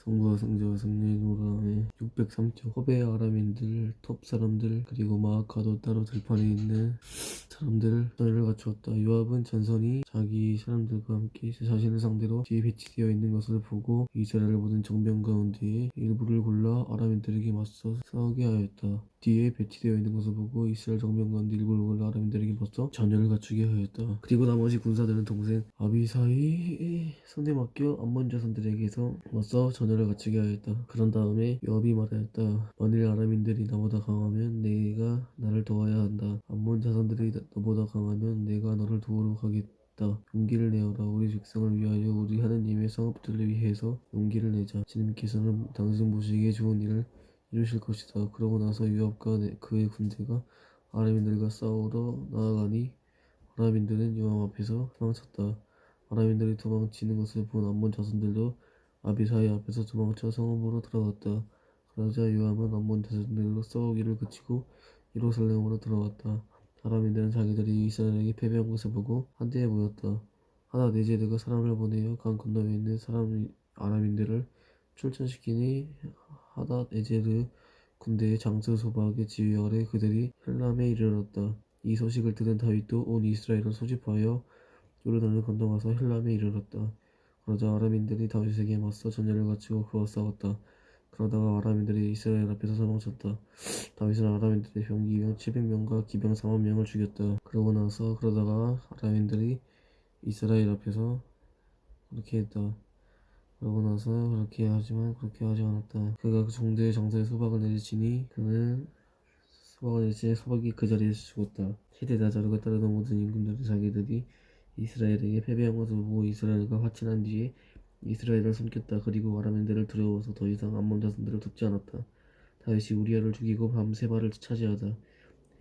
성과 성자와 승리의 노람에 603쪽 허베 아람인들 톱 사람들 그리고 마아카도 따로 들판에 있는 사람들을 전열을 갖추었다. 요압은 전선이 자기 사람들과 함께 자신을 상대로 뒤에 배치되어 있는 것을 보고 이스라엘을 모든 정병 가운데에 일부를 골라 아람인들에게 맞서 싸우게 하였다. 뒤에 배치되어 있는 것을 보고 이스라엘 정병 가운데 일부를 골라 아람인들에게 맞서 전열을 갖추게 하였다. 그리고 나머지 군사들은 동생 아비사이 손에 맡겨 암몬 자손들에게서 맞서 전열을 갖추게 하였다. 그런 다음에 요압이 말하였다. 만일 아람인들이 나보다 강하면 내가 나를 도와야 한다. 암몬 자손들이 너보다 강하면 내가 너를 도우러 가겠다. 용기를 내어라. 우리 백성을 위하여 우리 하느님의 성읍들을 위해서 용기를 내자. 주님께서는 당신 보시기에 좋은 일을 이루실 것이다. 그러고 나서 요압과 그의 군대가 아람인들과 싸우러 나아가니 아람인들은 요압 앞에서 도망쳤다. 아람인들이 도망치는 것을 본 암몬 자손들도 아비사이 앞에서 도망쳐 성읍으로 들어갔다. 그러자 요압은 암몬 자손들로 싸우기를 그치고 예루살렘으로 들어갔다. 아람인들은 자기들이 이스라엘에게 패배한 것을 보고 한데에 모였다. 하다네제르가 사람을 보내어 강 건너에 있는 아람인들을 출전시키니 하다네제르 군대의 장수 소박의 지휘 아래 그들이 헬람에 이르렀다. 이 소식을 들은 다윗도 온 이스라엘을 소집하여 요르단을 건너가서 헬람에 이르렀다. 그러자 아람인들이 다윗에게 맞서 전열을 갖추고 그와 싸웠다. 그러다가 아람인들이 이스라엘 앞에서 도망쳤다. 다윗은 아람인들의 병기병 700명과 기병 40,000명을 죽였다. 그러다가 아람인들이 이스라엘 앞에서 그렇게 했다. 그러고 나서 그렇게 하지 않았다. 그가 그 종대의 장사에 소박을 내리치니 소박이 그 자리에서 죽었다. 히데다자르가 따르던 모든 임금들은 자기들이 이스라엘에게 패배한 것을 보고 이스라엘과 화친한 뒤에 이스라엘을 섬겼다. 그리고 아람인들을 두려워서 더 이상 암몬 자손들을 돕지 않았다. 다윗이 우리아를 죽이고 밤새 발을 차지하다.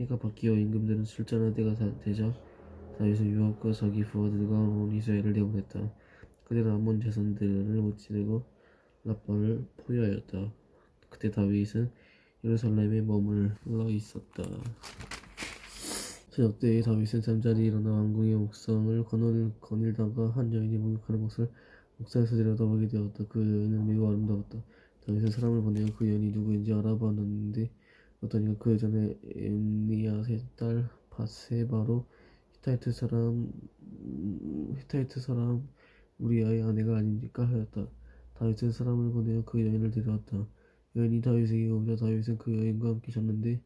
해가 바뀌어 임금들은 출전할 때가 되자 다윗은 요압과 자기 부하들과 온 이스라엘을 내보냈다. 그들은 암몬 자손들을 무찌르고 라빠를 포위하였다. 그때 다윗은 예루살렘에 머물러 있었다. 저녁 때에 다윗은 잠자리 일어나 왕궁의 옥상을 거닐다가 한 여인이 목욕하는 것을 옥상에서 들여다보게 되었다. 그 여인은 매우 아름다웠다. 다윗은 사람을 보내어 그 여인이 누구인지 알아봤는데 어떤 이가 그 여전에 엘니앗의 딸 바세바로 히타이트 사람 우리아의 아내가 아닙니까 하였다. 다윗은 사람을 보내어 그 여인을 데려왔다. 여인이 다윗에게 오자 다윗은 그 여인과 함께 잤는데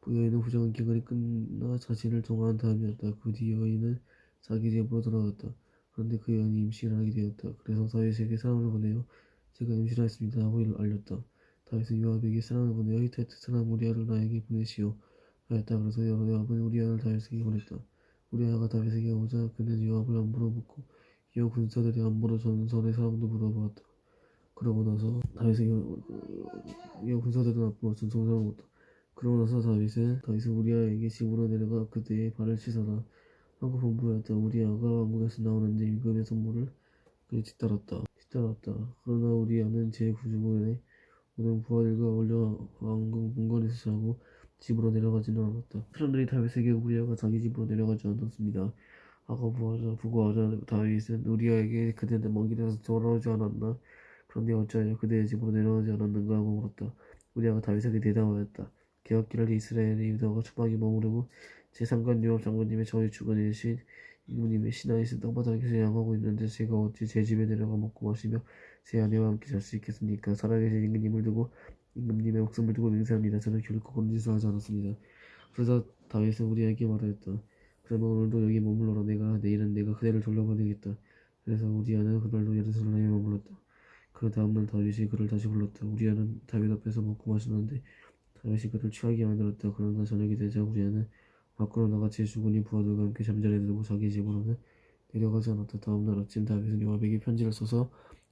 그 여인은 후정한 기간이 끝나 자신을 정화한 다음이었다. 그 뒤 여인은 자기 집으로 돌아갔다. 그런데 그 여인이 임신을 하게 되었다. 그래서 다윗에게 사람을 보내어 제가 임신하였습니다 하고 알렸다. 다윗은 요압에게 사람을 보내어 히타이트 사람 우리아를 나에게 보내시오 하였다. 그래서 요압은 우리아를 다윗에게 보냈다. 우리아가 다윗에게 오자 그는 요압을 안부로 묻고 이어 군사들의 안부로 전설의 사람도 물어보았다. 그러고 나서 다윗은 우리아에게 집으로 내려가 그대의 발을 씻어라 하고 분부하였다. 우리아가 왕궁에서 나오는데 임금의 선물을 그에 뒤따랐다. 그러나 우리아는 제9주간에 모든 부하들과 어울려 왕궁 문건에서 자고 집으로 내려가지는 않았다. 사람들이 다윗에게 우리아가 자기 집으로 내려가지 않았습니다 하고 부고하자 다윗은 우리아에게 그대는 먼 길에서 돌아오지 않았나? 그런데 어찌하여 그대의 집으로 내려가지 않았는가 하고 물었다. 우리아가 다윗에게 대답하였다. 개혁기를 이스라엘의 유다가 초막이 머무르고 제3관 요압 장군님의 저희 주관이신 임금님의 신하이신 땅바닥에서 양하고 있는데 제가 어찌 제 집에 내려가 먹고 마시며 제 아내와 함께 잘 수 있겠습니까? 살아계신 임금님을 두고 임금님의 목숨을 두고 맹세합니다. 저는 결코 그런 짓을 하지 않았습니다. 그러자 다윗은 우리에게 말하였다. 그러면 오늘도 여기 머물러라. 내일은 내가 그대를 돌려보내겠다. 그래서 우리아는 그날로 예루살렘에 머물렀다. 그 다음날 다윗이 그를 다시 불렀다. 우리아는 다윗 앞에서 먹고 마셨는데 다윗이 그를 취하게 만들었다. 그러나 저녁이 되자 우리아는 밖으로 나가 제 주군이 부하들과 함께 잠자리에 들고 자기 집으로는 내려가지 않았다. 다음날 아침 다윗은 요압에게 편지를 써서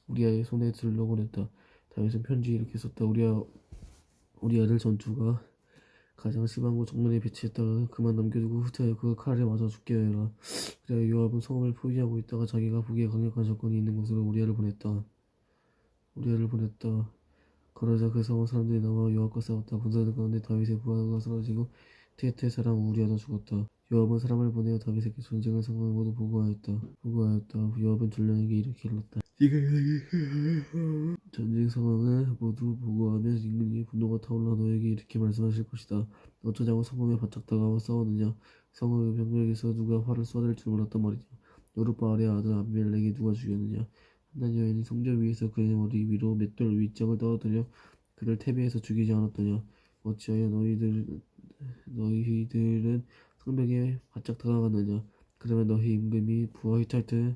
우리아의 손에 들러 보냈다. 다윗은 편지에 이렇게 썼다. 우리아를 전투가 가장 심한 곳 정면에 배치했다가 그만 남겨두고 후퇴하여 그가 칼에 맞아 죽게 하여라. 그리하여 요압은 성읍을 포위하고 있다가 자기가 보기에 강력한 적군이 있는 곳으로 우리아를 보냈다. 그러자 그 성읍 사람들이 나와 요압과 싸웠다. 군사들 가운데 다윗의 부하가 쓰러지고 테트의 사람 우리아도 죽었다. 요압은 사람을 보내어 다윗에게 전쟁을 상황을 모두 보고하였다. 요압은 전령에게 이렇게 일렀다. 전쟁 상황을 모두 보고하며 임금님의 분노가 타올라 너에게 이렇게 말씀하실 것이다. 어쩌자고 성읍에 바짝 다가와 싸우느냐. 성읍의 병력에서 누가 활을 쏘아댈 줄 몰랐단 말이냐. 요르바알의 아들 아비멜렉이 누가 죽였느냐. 한 여인이 성전 위에서 그의 머리 위로 맷돌 윗장을 떨어뜨려 그를 태비해서 죽이지 않았더냐. 어찌하여 너희들은 성벽에 바짝 다가갔느냐. 그러면 너희 임금이 부하 히탈트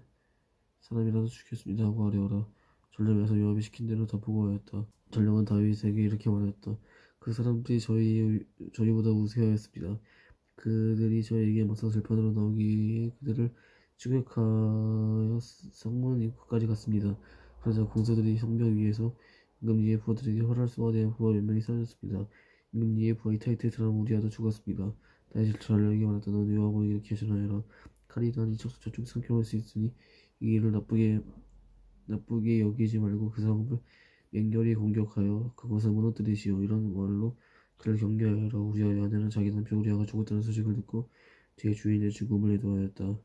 사람이라도 죽였습니다 하고 아뢰어라. 전령에서 요압이 시킨 대로 다 보고하였다. 전령은 다윗에게 이렇게 말하였다. 그 사람들이 저희보다 우세하였습니다. 그들이 저희에게 맞서 들판으로 나오기에 그들을 추격하여 성문 입구까지 갔습니다. 그러자 군사들이 성벽 위에서 임금니의 부하들에게 활을 쏘아대어 부하 몇 명이 사라졌습니다. 임금니의 부하 이타이트의 사람 우리아도 죽었습니다. 다윗이 전령에게 말했다. 너는 요압에게 이렇게 전하여라. 칼이 난 이쪽 저쪽 삼켜올 수 있으니 이 일을 나쁘게 여기지 말고 그 성읍을 맹렬히 공격하여 그것을 무너뜨리시오. 이런 말로 그를 경계하여라. 우리아의 아내는 자기 남편 우리아가 죽었다는 소식을 듣고 제 주인의 죽음을 애도하였다.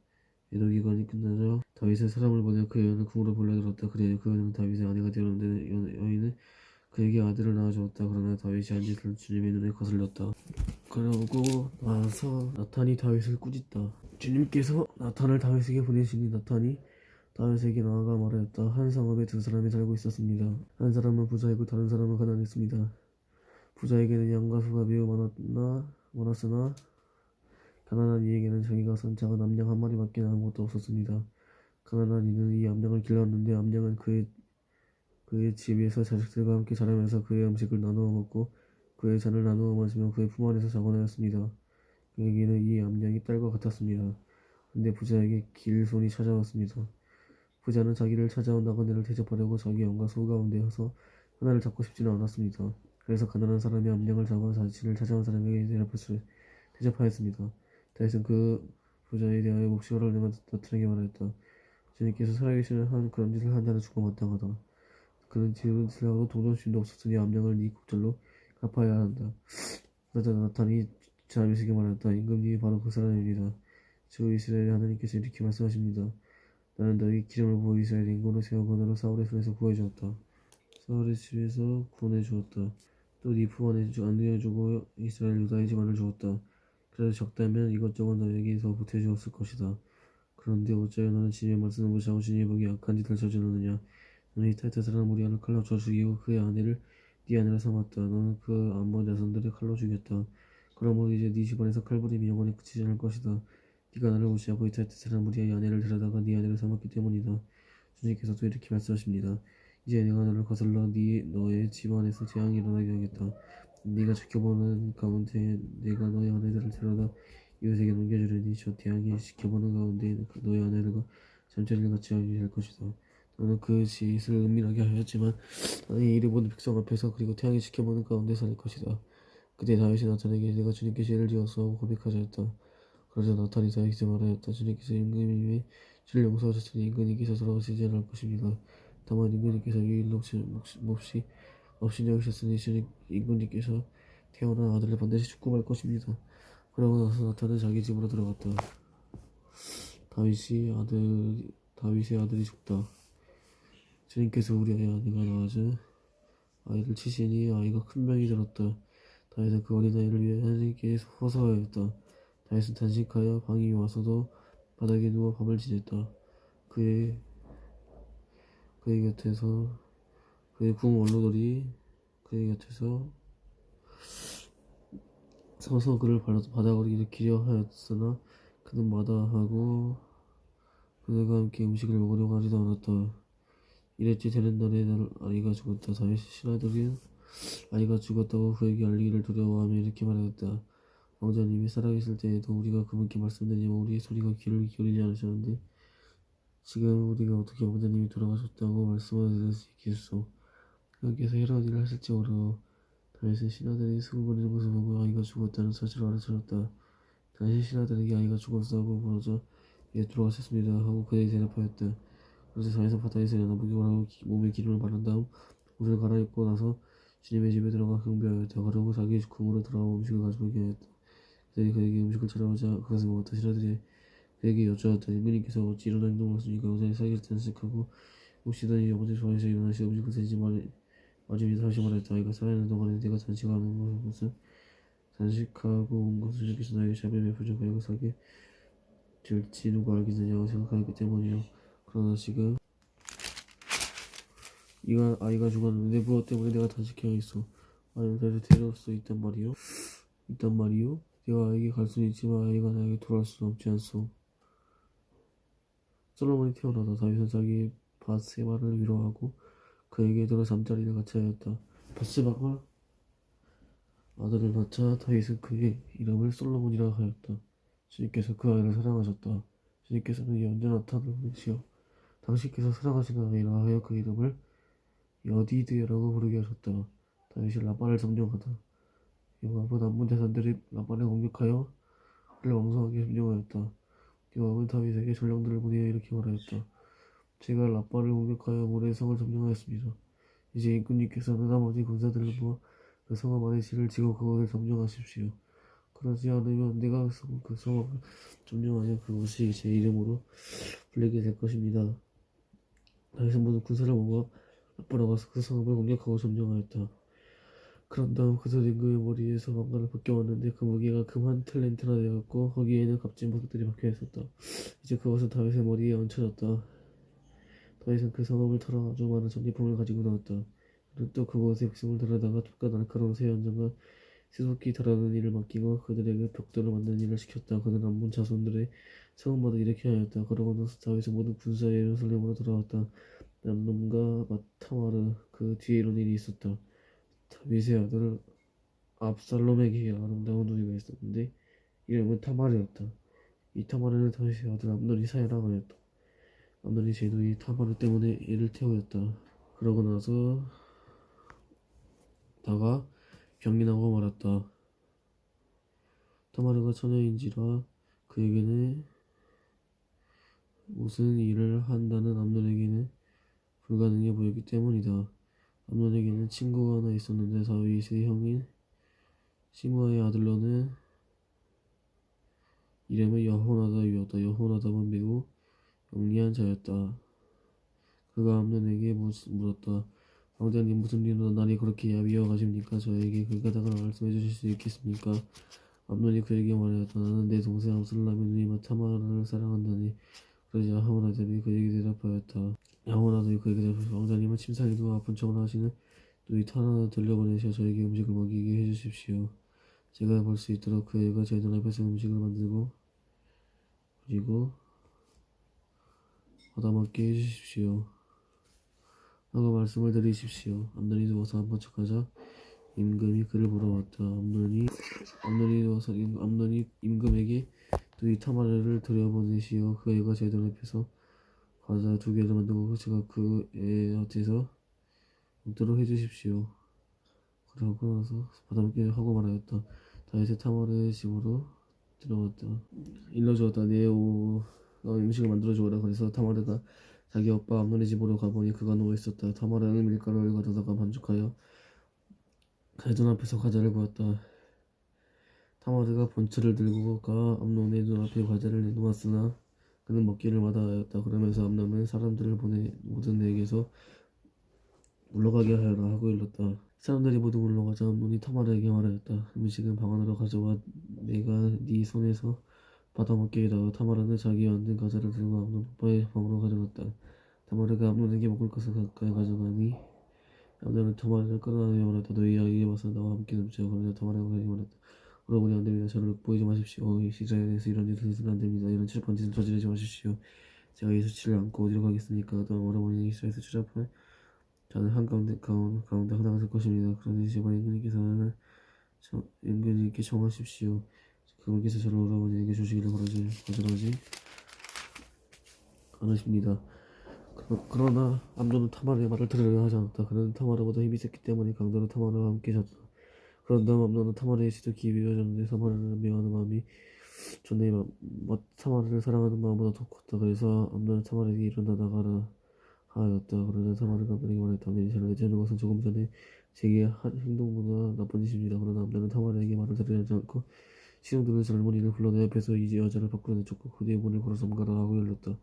애도 기간이 끝나자 다윗의 사람을 보내 그 여인을 궁으로 불러들었다. 그래 그 여인은 다윗의 아내가 되었는데 여인은 그에게 아들을 낳아주었다. 그러나 다윗이 한 짓을 주님의 눈에 거슬렸다. 그러고 나서 나탄이 다윗을 꾸짖다. 주님께서 나탄을 다윗에게 보내시니 나탄이 다윗에게 나아가 말하였다. 한 성읍에 두 사람이 살고 있었습니다. 한 사람은 부자이고 다른 사람은 가난했습니다. 부자에게는 양과 소가 매우 많았으나 가난한 이에게는 자기가 산 작은 암양 한 마리밖에 아무것도 없었습니다. 가난한 이는 이 암양을 길렀는데 암양은 그의 집에서 자식들과 함께 자라면서 그의 음식을 나누어 먹고 그의 잔을 나누어 마시며 그의 품 안에서 자곤 하였습니다. 그에게는 이 암양이 딸과 같았습니다. 근데 부자에게 길손이 찾아왔습니다. 부자는 자기를 찾아온 나그네를 대접하려고 자기 양과 소 가운데 서 하나를 잡고 싶지는 않았습니다. 그래서 가난한 사람이 암양을 잡아 자신을 찾아온 사람에게 대접하였습니다. 다윗은 그 부자에 대하여 몹시 화를 내며 나타나게 말하였다. 주님께서 살아계시는 한 그런 짓을 한 자는 죽어 마땅하다. 그는 지은 짓을 하고도 동정심도 없었으니 암양을 네 곡절로 갚아야 한다. 그러자 나탄이 다윗에게 말하였다. 임금님이 바로 그 사람입니다. 주 이스라엘의 하나님께서 이렇게 말씀하십니다. 나는 너희 기름을 부어 이스라엘 인고로 세워 그너로 사울의 손에서 구해주었다. 사울의 집에서 구원해주었다. 또 네 품 안에 안겨주고 이스라엘 유다의 집안을 주었다. 그래서 적다면 이것저것 너에게 더 보태주었을 것이다. 그런데 어찌하여 너는 주님의 말씀을 무시하고 주님의 보기 악한 짓을 저지르느냐. 너는 히타이트 사람 우리아를 칼로 쳐 죽이고 그의 아내를 네 아내로 삼았다. 너는 그 암몬 자손들을 칼로 죽였다. 그러므로 이제 네 집안에서 칼부림이 영원히 그치지 않을 것이다. 네가 나를 무시하고 히타이트 사람 우리아의 아내를 데려다가 네 아내를 삼았기 때문이다. 주님께서도 이렇게 말씀하십니다. 이제 내가 너를 거슬러 너의 집안에서 재앙이 일어나게 하겠다. 네가 지켜보는 가운데 내가 너의 아내들을 데려다 이웃에게 넘겨주려니 저 재앙이 지켜보는 가운데 너의 아내들과 잠자리를 같이 하게 될 것이다. 너는 그 짓을 은밀하게 하였지만 나는 이 일을 모든 백성 앞에서 그리고 태양이 지켜보는 가운데 살 것이다. 그때 다윗이 나탄에게 내가 주님께 죄를 지었어 하고 고백하였다. 그러자 나탄이 다윗에게 말하였다. 주님께서 임금님의 죄를 용서하셨으니 임금님께서 돌아가시지 않을 것입니다. 다만 임금님께서 유일로 몹시 없이 여기셨으니 임금님께서 태어난 아들을 반드시 죽고 말 것입니다. 그러고 나서 나탄은 자기 집으로 들어갔다. 다윗의 아들이 죽다. 주님께서 우리의 아내가 낳아준 아이를 치시니 아이가 큰 병이 들었다. 다윗은 그 어린아이를 위해 하나님께 호소하였다. 다윗은 단식하여 방이 와서도 바닥에 누워 밥을 지냈다. 그의 곁에서 그의 궁 원로들이 그의 곁에서 서서 그를 바닥으로 일으키려 하였으나 그는 마다하고 그들과 함께 음식을 먹으려고 하지도 않았다. 이랬지 되는 날에 아이가 죽었다. 다윗의 신하들은 아이가 죽었다고 그에게 알리기를 두려워하며 이렇게 말하였다. 왕자님이 살아계실 때에도 우리가 그분께 말씀드리면 우리의 소리가 귀를 기울이지 않으셨는데 지금 우리가 어떻게 왕자님이 돌아가셨다고 말씀을 수 있겠소. 그분께서 이런 일을 하실지 모르고 다윗의 신하들이 수군거리는 것을 보고 아이가 죽었다는 사실을 알아차렸다. 다윗의 신하들에게 아이가 죽었다고 물어자 예 돌아가셨습니다 하고 그에게 대답하였다. 그래서 다윗은 바다에서 연합복용을 하고 몸에 기름을 바른 다음 옷을 갈아입고 나서 주님의 집에 들어가 경배하였다. 그러고 자기 궁으로 돌아와 음식을 가져오게 하였다. 그들이 그에게 음식을 차려오자 그것을 먹었다. 신하들이 그에게 여쭈었다. 임금님께서 어찌 이런 행동을 하십니까? 우선에 살길 탄식하고 혹시나 어머니 좋아해서 일어나시 음식을 드시지 말입니다. 다시 말했다. 아이가 살아있는 동안에 내가 단식하는 것은 단식하고 온 것을 주께서 나에게 잘 베풀죠. 그리고 사게 될지 누가 알겠느냐고 생각하기 때문이요. 그러나 지금 아이가 죽었는데 무엇 때문에 내가 단식해야 있어? 아이는 다시 데려올 수 있단 말이요? 내가 아이에게 갈 수는 있지만 아이가 나에게 돌아올 수는 없지 않소. 솔로몬이 태어나다 다윗은 자기 밧세바를 위로하고 그에게 들어 잠자리를 같이 하였다. 밧세바가 아들을 낳자 다윗은 그의 이름을 솔로몬이라 하였다. 주님께서 그 아이를 사랑하셨다. 주님께서는 이 언제 나타나시어 당신께서 사랑하시는 아이라 하여 그 이름을 여디드라고 부르게 하셨다. 다윗이 라반을 점령하다. 요압은 남문 대산들이 라반을 공격하여 그를 왕성하게 점령하였다. 요압은 다윗에게 전령들을 보내어 이렇게 말하였다. 제가 라반을 공격하여 모래성을 점령하였습니다. 이제 임금님께서는 나머지 군사들을 모아 그 성읍 안에 실을 지고 그것을 점령하십시오. 그러지 않으면 내가 그 성읍을 점령하여 그것이 제 이름으로 불리게 될 것입니다. 다윗은 모든 군사를 모아 라반에 가서 그 성읍을 공격하고 점령하였다. 그런 다음 그들 임금의 머리에서 망가를 벗겨왔는데 그 무게가 금 한 탤런트나 되었고 거기에는 값진 보석들이 박혀 있었다. 이제 그것은 다윗의 머리에 얹혀졌다. 다윗은 그 성읍을 털어 아주 많은 전리품을 가지고 나왔다. 그는 또 그곳의 백성을 데려다가 톱과 날카로운 새 연장과 세속기 다루는 일을 맡기고 그들에게 벽돌을 만드는 일을 시켰다. 그는 암몬 자손들의 성읍마다 이렇게 하였다. 그러고 나서 다윗은 모든 군사에 예루살렘으로 돌아왔다. 암논과 마타마르 그 뒤에 이런 일이 있었다. 다윗의 아들 압살롬에게 아름다운 누이가 있었는데 이름은 타마르였다. 이 타마르는 다윗의 아들 암논이 사랑하였다. 암논이 제 누이 타마르 때문에 이를 태우였다. 그러고 나서 다가 병이 나고 말았다. 타마르가 처녀인지라 그에게는 무슨 일을 한다는 암논에게는 불가능해 보였기 때문이다. 암논에게는 친구가 하나 있었는데 다윗의 형인 시므아의 아들로는 이름은 여호나답이었다. 여호나답은 매우 영리한 자였다. 그가 암논에게 물었다. 왕자님 무슨 일로 날이 그렇게 야비어 가십니까? 저에게 그 가닥을 말씀해 주실 수 있겠습니까? 암논이 그에게 말하였다. 나는 내 동생 압살롬의 누이마 타마르를 사랑한다니. 그러자 여호나답이 그에게 대답하였다. 여호나답이 그에게 대답하였다. 왕자님은 침상에도 아픈 척을 하시는 누이 타마르를 돌려보내셔 저에게 음식을 먹이게 해주십시오. 제가 볼 수 있도록 그 애가 제 눈앞에서 음식을 만들고 그리고 받아먹게 해주십시오. 하고 말씀을 드리십시오. 암논이 누워서 한번 척하자 임금이 그를 물어왔다. 암논이 누워서 암논이 임금에게 누이 타마르를 들여보내시어 그 애가 제 눈앞에서 과자 2개를 만들고 제가 그 애한테서 먹도록 해주십시오. 그러고 나서 받아먹게 하고 말하였다. 다윗의 타마르의 집으로 들어왔다. 일러주었다. 음식을 만들어주어라. 그래서 타마르가 자기 오빠 암논의 집으로 가보니 그가 누워있었다. 타마르는 밀가루를 가져다가 반죽하여 그의 눈앞에서 과자를 구웠다. 타마르가 본처를 들고 가 암논의 눈앞에 과자를 내놓았으나 그는 먹기를 마다하였다. 그러면서 암논은 사람들을 보내 모든 에게서 물러가게 하여라 하고 일렀다. 사람들이 모두 물러가자 암논이 타마르에게 말하였다. 음식은 방 안으로 가져와 내가 네 손에서 받아먹게 해다오. 타마르는 자기 만든 과자를 들고 암논 오빠의 방으로 가져갔다. 타마르가 암논에게 먹을 것을 가까이 가져가니 암논은 타마르를 끌어안으며 말했다. 너희 아이에게 와서 나와 함께 눕자. 그러자 타마르가 그에게 말했다. 그러보니 안됩니다. 저를 보이지 마십시오. 이스라엘에서 이런 일을 해서는 안됩니다. 이런 추잡한 짓을 저지르지 마십시오. 제가 이 수치를 안고 어디로 가겠습니까? 또한 어머니는 이스라엘에서 추잡한 자는 한가운데 하나가 될 것입니다. 그러니 제발 임금님께 청하십시오. 그분께서 저를 오라버니에게 주시기를 거절하지 않으십니다. 그러나 암논은 타마르의 말을 들으려 하지 않았다. 그는 타마르보다 힘이 셌기 때문에 강도로 타마르와 함께 잤다. 그런 다음 암논은 타마르의 시도 기울여졌는데 타마르를 미워하는 마음이 존내 타마르를 사랑하는 마음보다 더 컸다. 그래서 암논은 타마르에게 일어나 나가라 하였다. 그러자 타마르가 암논에게 말했다. 암논이 저를 내지하는 것은 조금 전에 제게 한 행동보다 나쁜 짓입니다. 그러나 암논은 타마르에게 말을 들으려지 않고 신용들을 젊은이를 불러 내 앞에서 이 여자를 밖으로 내쫓고 그 뒤에 문을 걸어서 잠가라 하고 열렸다.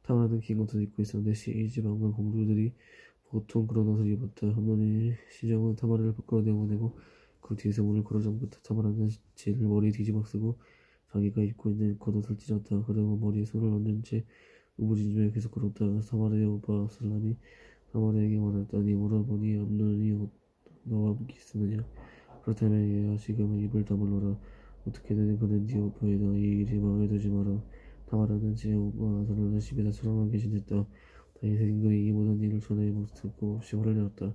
탐나는 긴 옷을 입고 있었는데 시지방은 공주들이 보통 그런 옷을 입었다. 한번에 시정은 타마를 밖으로 내보내고 그 뒤에서 문을 걸어잠그다 타마라는 쟤를 머리에 뒤집어 쓰고 자기가 입고 있는 겉옷을 찢었다. 그리고 머리에 손을 얹은 채 우부짖으며 계속 걸었다. 타마르의 오빠 압살롬이 타마르에게 말했다니 물어보니 암논이 너와 함께 있으느냐. 그렇다면 얘야 지금은 입을 다물어라. 어떻게든 그는 네 오빠이다. 이 일이 마음에 들지 마라. 타마라는 제 오빠 압살롬은 집에다 소란하게 지냈다. 다윗의 임금이 이 모든 일을 전해 못 듣고 없이 화를 내었다.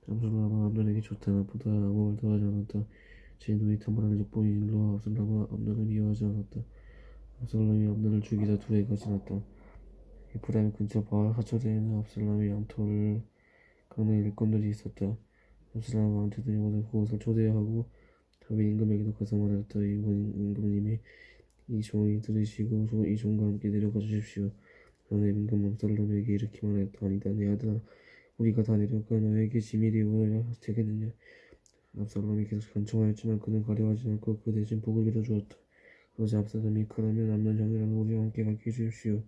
압살롬은 암논에게 좋다 나쁘다 아무 말도 하지 않았다. 제 눈이 타마라를 엿보인 일로 압살롬은 암논을 미워하지 않았다. 압살롬이 암논을 죽이다 두 해가 지났다. 에프라임 근처 바알 하초대에는 압살롬의 양털을 깎는 일꾼들이 있었다. 압살롬은 왕자들이 모두 그곳을 초대하고 다윗 임금에게도 가서 말하였다. 임금님이 이 종이 들으시고 이 종과 함께 내려가 주십시오. 그러나 임금 압살롬에게 이렇게 말하였다. 아니다 내 아들아 우리가 다 내려가 너에게 짐이 되어야 되겠느냐. 압살롬이 계속 간청하였지만 그는 가려하지 않고 그 대신 복을 빌어주었다. 그러자 압살롬이 그러면 암논 형이라는 우리와 함께 가게 해주십시오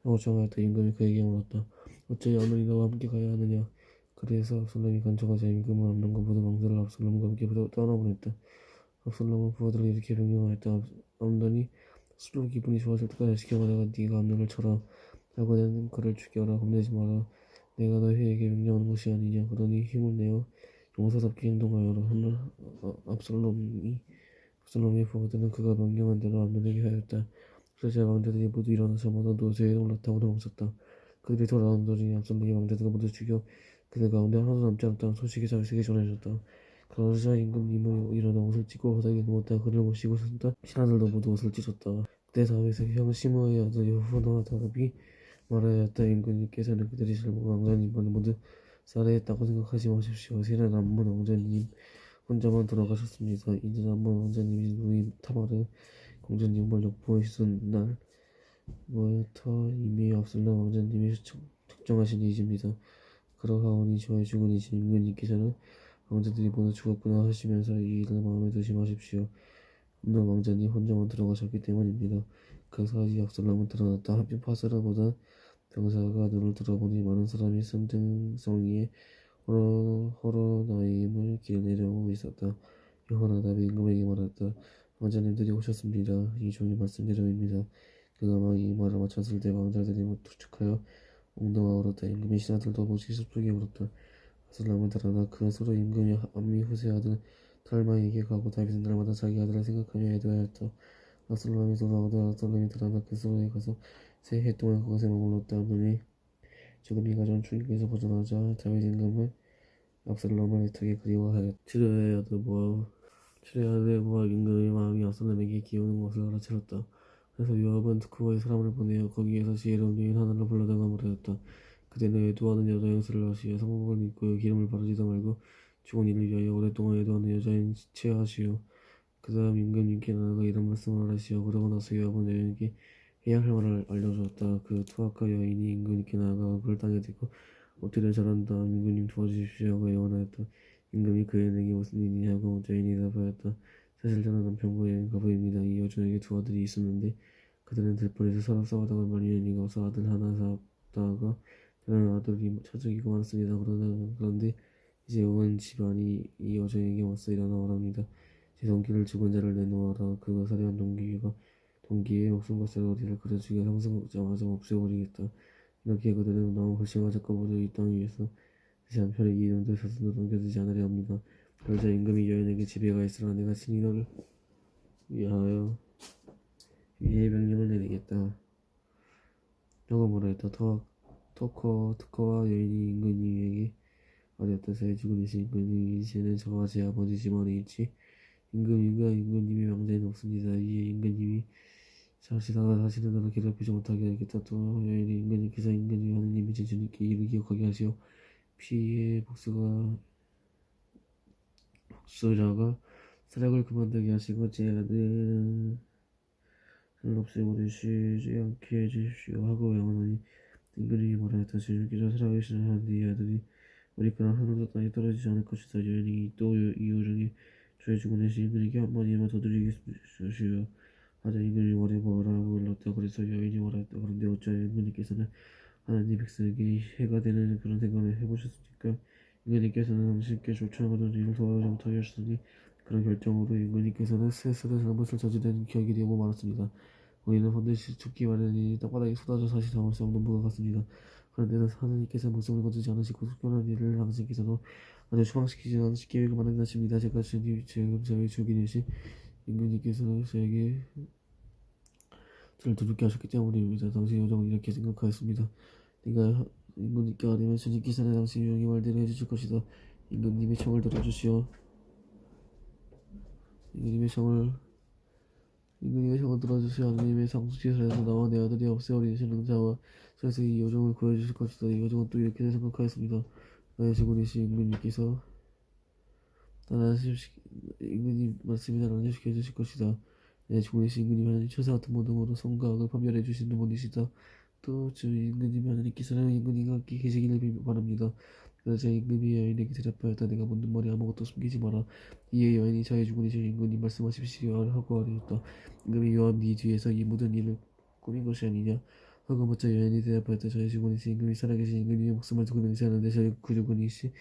하고 청하였다. 임금이 그에게 물었다. 어찌 암논이 너와 함께 가야 하느냐. 그래서 압살롬이 간청하자 임금은 암논과 모든 왕들을 압살롬과 함께 떠나보냈다. 압살롬은 부하들을 이렇게 명령하였다. 암논이 스스로 기분이 좋아질 때까지 지켜가다가 네가 암논을 쳐라. 하고는 그를 죽여라. 겁내지 마라. 내가 너희에게 명령하는 것이 아니냐. 그러니 힘을 내어 용사답게 행동하여라. 압살롬의 부하들은 그가 명령한 대로 암논에게 하였다. 그러자 왕자들이 모두 일어나자마자 노새에 올라타고 도망쳤다. 그들이 돌아온 도중에 압살롬이 왕자들을 모두 죽여 그들 가운데 하나도 남지 않았다는 소식이 다윗에게 전해졌다. 그러자 임금님은 일어나 옷을 찢고 바닥에 누웠다. 그를 모시고 섰다. 신하들도 모두 옷을 찢었다. 그때 다윗의 형 시므의 아들 여호나답이 말하였다. 임금님께서는 그들이 잘못 왕자님을 모두 살해했다고 생각하지 마십시오. 새는 암몬 왕자님 혼자만 돌아가셨습니다. 이는 암몬 왕자님이 누이 타마르 공주님을 엿보이시던 날 모여터 이미 압살롬 왕자님이 특정하신 일입니다. 그러하오니 저의 죽은 이신 임금님께서는 왕자들이 모두 죽었구나 하시면서 이 일을 마음에 두지 마십시오. 암논 왕자님 혼자만 들어가셨기 때문입니다. 그 사이 압살롬은 드러났다. 한편 파스라보다 병사가 눈을 들어보니 많은 사람이 산등성이에 호로나임을 길 내려오고 있었다. 여호나답이 임금에게 말했다. 왕자님들이 오셨습니다. 이 종이 말씀대로입니다. 그가 막 이 말을 마쳤을 때 왕자들이 투축하여 웅덩아 울었다. 임금의 신하들도 모두 슬프게 울었다. 압살롬은 달아나 그 서로 임금의 암미 후세 아들 탈마에게 가고 다윗은 날마다 자기 아들을 생각하며 애도하였다. 압살롬이 돌아오다 압살롬이 달아나 그 서로에 가서 세 해 동안 그것에 머물렀다. 암논이 죽음이 가져온 충격에서 벗어나자 다윗 임금은 압살롬을 애타게 그리워하였다. 칠레의 아들 모압 임금의 마음이 압살롬에게 기우는 것을 알아차렸다. 그래서 요압은 특후의 사람을 보내어 거기에서 지혜로운 여인 하나를 불러다가 말하였다. 그대는 애도하는 여자 형세를 하시어 성복을 입고 기름을 바르지도 말고 죽은 이를 위하여 오랫동안 애도하는 여자인 체하시오. 그 다음 임금님께 나아가 이런 말씀을 하시오. 그러고 나서 요압은 여인에게 해야 할 말을 알려주었다. 그 투악한 여인이 임금님께 나아가 그를 땅에 대고 엎드려 절한다. 임금님 도와주십시오 하고 애원하였다. 임금이 그에게 무슨 일이냐고 여인이 대답하였다. 사실 저는 남편과 여인 가부입니다. 이 여종에게 두 아들이 있었는데 그들은 들판에서 서로 싸우다가 많이 연이가 와서 아들 하나 잡다가 다른 아들이 차죽이고 말았습니다. 그런데 이제 온 집안이 이 여종에게 와서 일어나 말합니다. 제 동기를 죽은 자를 내놓아라. 그가 살해한 동기의 목숨과 쇠고리를 그려 죽여 상승자마자 없애버리겠다. 이렇게 그들은 너무 결심하자까보다 이 땅 위에서 제 한편의 이놈들 자손도 넘겨두지 않으려 합니다. 그러자 임금이 여인에게 집에 가 있으라. 내가 친히 너를 위하여 위에 명령을 내리겠다. 라고 말하였다. 특허와 여인이 임금님에게 말하였다. 새 죽은 이신 임금님 이제는 저와 제 아버지 집안에 있지 임금님과 임금님의 왕자는 없습니다. 이에 임금님이 다시는 너를 괴롭히지 못하게 하겠다. 또 여인이 임금님께서 임금님 하느님이 제 주님께 이를 기억하게 하시오. 피의 복수자가 사력을 그만두게 하시고 제 아들을 없애버리시지 않게 해주십시오 하고 영원히 임금님이 말하였다. 주님께서 살아계시는 한 네 아들이 어리거나 하늘도 땅에 떨어지지 않을 것이다. 여인이 또 이유 중에 저의 죽은 대신 임금님께 한 번이만 더 드리겠소시오 하자 임금이 머리 뭐라고 일렀다. 그래서 여인이 말하였다. 그런데 어찌하여 임금님께서는 하나님 백성에게 해가 되는 그런 생각을 해보셨습니까? 임금님께서는 당신께 조청하는 일을 도와주지 못하게 하셨으니 그런 결정으로 임금님께서는 스스로 잘못을 저지른 기억이 되고 말았습니다. 우리는 반드시 죽기 마련이니 땅바닥에 쏟아져 사실 당할 수 없는 부가 같습니다. 그런데 하나님께서 목숨을 거두지 않으시고 숙련한 일을 당신께서도 아주 추방시키지 않으실 계획을 마련하십니다. 제가 지금 저희 주기이신 임금님께서는 저에게 저를 두렵게 하셨기 때문입니다. 당시 요정은 이렇게 생각하였습니다. 네가 임금님께 아뢰면 주님께서는 당신 유용의 말대로 해주실 것이다. 임금님의 청을 들어주시오. 임금님의 청을 들어주시오. 하느님의 상수지에서 나와 내 아들이 없애어린 신앙자와 그래서 이 요정을 구해주실 것이다. 이 요정은 또 이렇게 생각하였습니다. 나의 주군이신 임금님께서 임금님 말씀이 나를 안심시켜 주실 것이다. 내 주군이신 임금님 하나님 천사 같은 모둠으로 선과 악을 판별해 주시는 분이시다. 또 주 임금님 하나님께서는 임금님과 함께 계시기를 바랍니다. 그러자 임금이 여인에게 대답하였다. 내가 묻는 말이 아무것도 숨기지 마라. 이에 여인이 자의 주군이신 임금님 말씀하십시오 하고 아뢰었다. 임금이 요압 네 뒤에서 이 모든 일을 꾸민 것이 아니냐 하고 묻자 여인이 대답하였다. 저의 주군이신 임금이 살아계신 임금님의 목숨을 두고 맹세하는데 저의 그 주군이신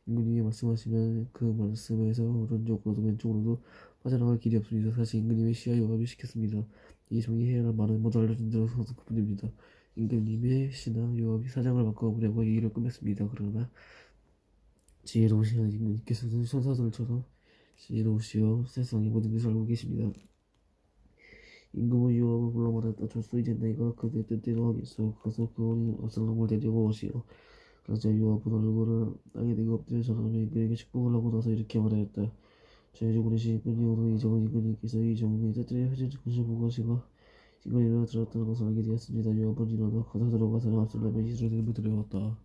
임금님이 말씀하시면 그 말씀에서 오른쪽으로도 왼쪽으로도 빠져나갈 길이 없습니다. 사실 임금님의 시야 요압이 시켰습니다. 이 종이 해야 할 말은 모두 알려준 대로 그뿐입니다. 임금님의 신하 요압이 사장을 바꿔보려고 이 일을 꾸몄습니다. 그러나 지혜로우신 임금님께서는 천사들처럼 지혜로우시어 세상의 모든 것을 알고 계십니다. 임금은 요압을 불러 말했다. 졸소 이제 내가 그대 뜻대로 하겠소. 가서 그 어린 압살롬을 데리고 오시오. 그러자 요압은 얼굴을 땅에 대고 엎드려 절하며 임금에게 축복을 하고 나서 이렇게 말하였다. 저희 주군이신 임금님으로 이 적은 임금님께서 이 종의 뜻대로 해줄 것을 보고 하시고 이거리로 들었다는 것을 알게 되었습니다. 요압은 일어나 가서 들어가서 압살롬의 이스라엘을 데려왔다.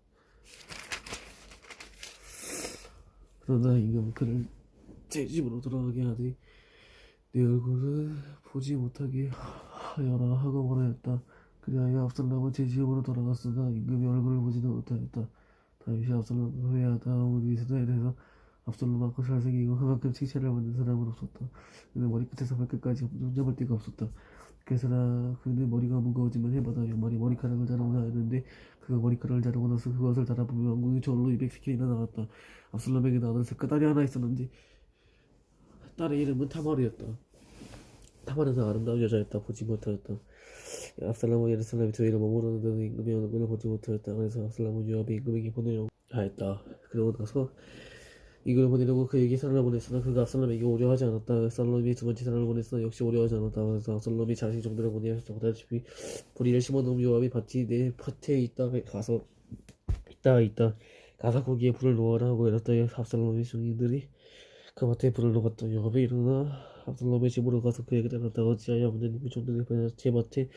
그러나 임금은 그를 제 집으로 돌아가게 하되 내 얼굴을 보지 못하게 하여라 하고 말하였다. 그리하여 압살롬은 제 집으로 돌아갔으나 임금의 얼굴을 보지는 못하였다. 다윗이 압살롬을 회하다 우리 이스라엘에서 압살롬만큼 잘생기고 그만큼 칭찬을 받는 사람은 없었다. 그는 머리끝에서 발끝까지 흠잡을 데가 없었다. 그래서나 그는 머리가 무거워지면 해마다 연말이 머리카락을 자르고자 하였는데 그가 머리카락을 자르고 나서 그것을 달아보며 왕궁이 저절로 200세겔이나 나왔다. 압살롬에게 아들 셋 딸이 하나 있었는데 딸의 이름은 타마르였다. 타마르는 아름다운 여자였다. 보지 못하였다. 압살롬은 예루살렘에 저희를 머무르는 임금의 얼굴을 보지 못하였다. 그래서 압살롬은 요압이 임금에게 보내려고 하였다. 그러고 나서 이걸 보내려고 그에게 사람을 보냈으나 그가 압살롬에게 오려하지 않았다. 압살롬이 두 번째 사람을 보냈으나 역시 오려하지 않았다. 그래서 압살롬이 자식 정도를 보내었다고 다시피 보리를 심어놓은 요압이 밭이 내 밭에 있다 가서 거기에 불을 놓아라 하고 이랬다. 압살롬의 증인들이 그 밭에 불을 놓았다. 요압이 일어나 압살롬의 집으로 가서 그에게 따랐다. 어찌하여 아버님의 종들이 제 밭에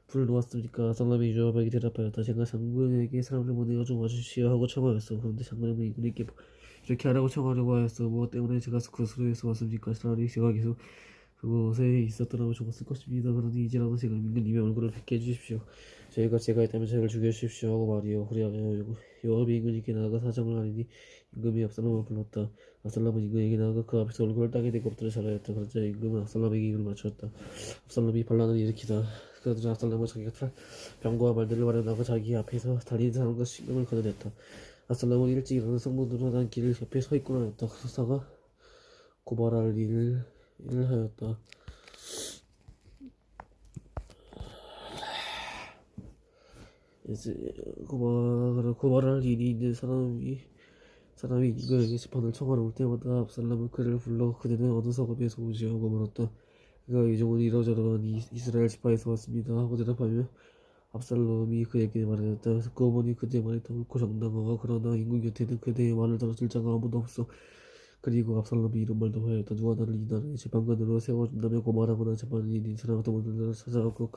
불을 놓았습니까? 압살롬이 요압에게 대답하였다. 제가 장군에게 사람을 보내어 좀 와주시오 하고 청하였어. 그런데 장군은 이분에게 이렇게 하라고 청하려고 하였어. 무엇 때문에 제가 그 수로에서 왔습니까? 차라리 제가 계속 그곳에 있었더라면 좋았을 것입니다. 그러니 이제라도 제가 임금님의 얼굴을 뵙게 해주십시오. 제가 있다면 저를 죽여주십시오 하고 말이요. 그리하여 요압이 임금님께 나아가 사정을 하리니 임금이 압살롬을 불렀다. 압살롬은 임금에게 나아가 그 앞에서 얼굴을 땅에 대고 엎드려 절하였다. 그러자 임금은 압살롬에게 입을 맞추었다. 압살롬이 반란을 일으키다. 그러자 압살롬은 자기가 병거와 말들을 마련하고 자기 앞에서 달리는 사람과 신경을 거둬냈다. 압살롬은 일찍 일어나 성문으로 난 길을 옆에 서 있고 나였다. 그 수사가 고발할 일을 하였다. 이제 고발할 일이 있는 사람이 이거에게 재판을 청하러 올 때마다 압살롬은 그를 불러 그대는 어느 성읍에서 오지 하고 물었다. 그가 이 종은 이러저러한 이스라엘 지파에서 왔습니다 하고 대답하며 압살롬이 그에게 말하였다. 듣고 보니 그대 말이 더 옳고 정당하고 그러나 인구 곁에는 그대의 말을 들어줄 자가 아무도 없어. 그리고 압살롬이 이런 말도 하였다. 누가 나를 이 나라의 재판관으로 세워준다며 고말하거나 재판이 있는 사람 도문을 찾아가고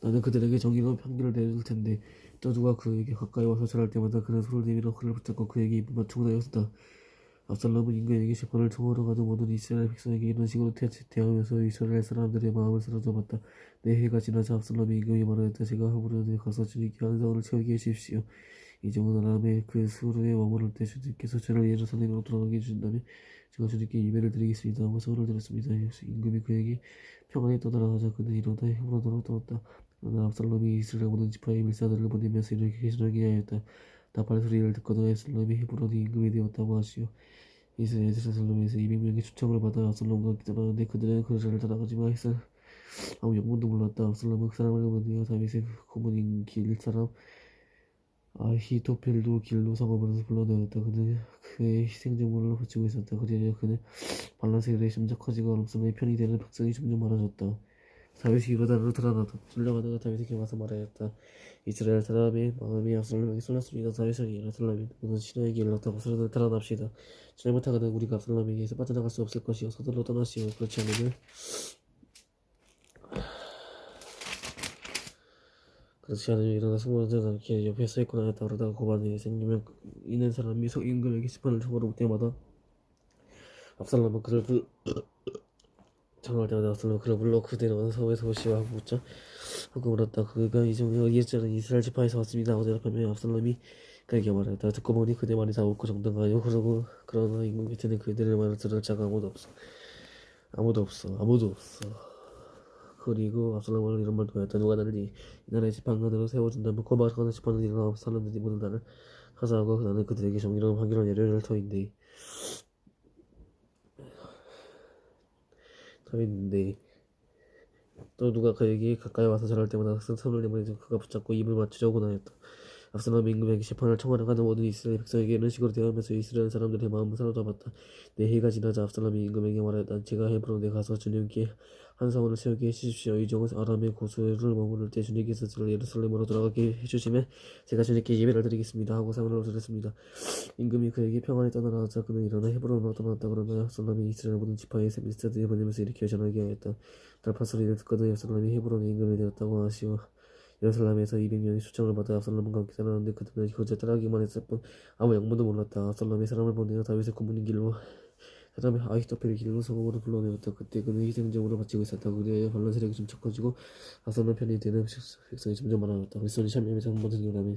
나는 그들에게 정의로운 판결을 내줄 텐데 또 누가 그에게 가까이 와서 절할 때마다 그는 손을 내밀어 그를 붙잡고 그에게 입을 맞추고 나였다. 압살롬은 임금에게 재판을 청하러 가는 모든 이스라엘 백성에게 이런 식으로 대하면서 이스라엘 사람들의 마음을 사로잡았다. 네 해가 지나자 압살롬이 임금에게 말하였다. 제가 하물며 가서 주님께 한상을 채우게 해주십시오. 이제 오늘 아람의 그 수로에 머무를 때 주님께서 저를 예루살렘으로 돌아가게 해주신다면 제가 주님께 예배를 드리겠습니다 하고 서울을 들었습니다. 역시 임금이 그에게 평안히 떠나가자. 그는 이러다 헤브론으로 떠났다. 그러나 압살롬이 이스라엘 모든 지파의 밀사들을 보내면서 이렇게 계시하게 하였다. 나팔 소리를 듣거든 압살롬이 헤브론이 임금이 되었다고 하시오. 이스라엘 예루살렘에서 200명의 초청을 받아 압살롬과 함께 떠나는데 그들은 그를 따라가지만 했을 아무 영문도 몰랐다. 압살롬은 그 사람을 보내어 다윗의 고문인 길 사람 아히토펠도 길로 성읍으로 불러내었다. 그는 그의 희생제물을 바치고 있었다. 그리하여 그는 발란세일의 심작 커지고 압살롬의 편이 되는 백성이 점점 많아졌다. 다윗이 요르단으로 드러나다. 전령하다가 다윗에게 와서 말하였다. 이스라엘 사람의 마음이 압살롬에게 쏠렸습니다. 다윗은 예루살렘에 모든 신하에게 일렀다고 서로를 달아납시다. 잘못하거든 우리가 압살롬에게서 빠져나갈 수 없을 것이요 서둘러 떠나시오. 그렇지 않으면 일어나 승무원들과 함께 옆에 서있거나 하였다. 그러다가 고반에 생기면 있는 사람이 임금에게 심판을 청하러 올 때마다 압살롬은 그를 청할 때마다 압살롬은 그를 불러 그대는 어느 성에서 오시오 하고 묻자 하고 물었다. 그가 이에 저는 이스라엘 지파에서 왔습니다 하고 대답하며 압살롬이 그에게 말하였다. 듣고 보니 그대 말이 다 옳고 정당하여 그러나 임금 곁에는 그들의 말을 들을 자가 아무도 없어. 그리고 압살롬은 이런 말도 하였다. 누가 나를 이 나라의 지팡이로 세워준다면 고발하는 지팡이를 일어나 사람들이 모든 나를 하사하고 나는 그들에게 정의로운 판결을 내릴 터인데 또 누가 그에게 가까이 와서 절할 때마다 손을 내밀어 그가 붙잡고 입을 맞추려고 하였다. 압살롬이 임금에게 재판을 청하러 가는 모든 이스라엘 백성에게 이런 식으로 대하면서 이스라엘 사람들의 마음을 사로잡았다. 네 해가 지나자 압살롬이 임금에게 말하였다. 제가 헤브론에 가서 주님께 한 사원을 세우게 해주십시오. 이종은 아람의 고수를 머무를 때 주님께서 저를 예루살렘으로 돌아가게 해주시면 제가 주님께 예배를 드리겠습니다 하고 사원을 드렸습니다. 임금이 그에게 평안히 떠나라 하자 그는 일어나 헤브론으로 떠났다. 그러나 압살롬이 이스라엘 모든 지파의 밀사들을 보내면서 이렇게 전하게 하였다. 나팔 소리를 듣거든 압살롬이 헤브론의 임금이 되었다고 하시오. 예루살렘에서 200명의 초청을 받아 압살롬과 함께 살았는데 그들은 그저 따라가기만 했을 뿐 아무 영문도 몰랐다. 압살롬이 사람을 보내어 다윗의 고문인 길로 사람의 아히토펠의 길로 성읍으로 불러내었다. 그때 그는 희생제물을 바치고 있었다. 그리하여 반란 세력이 점점 커지고 압살롬 편이 되는 백성이 점점 많아졌다. 그리스도는 참 예배장 모든 일을 하며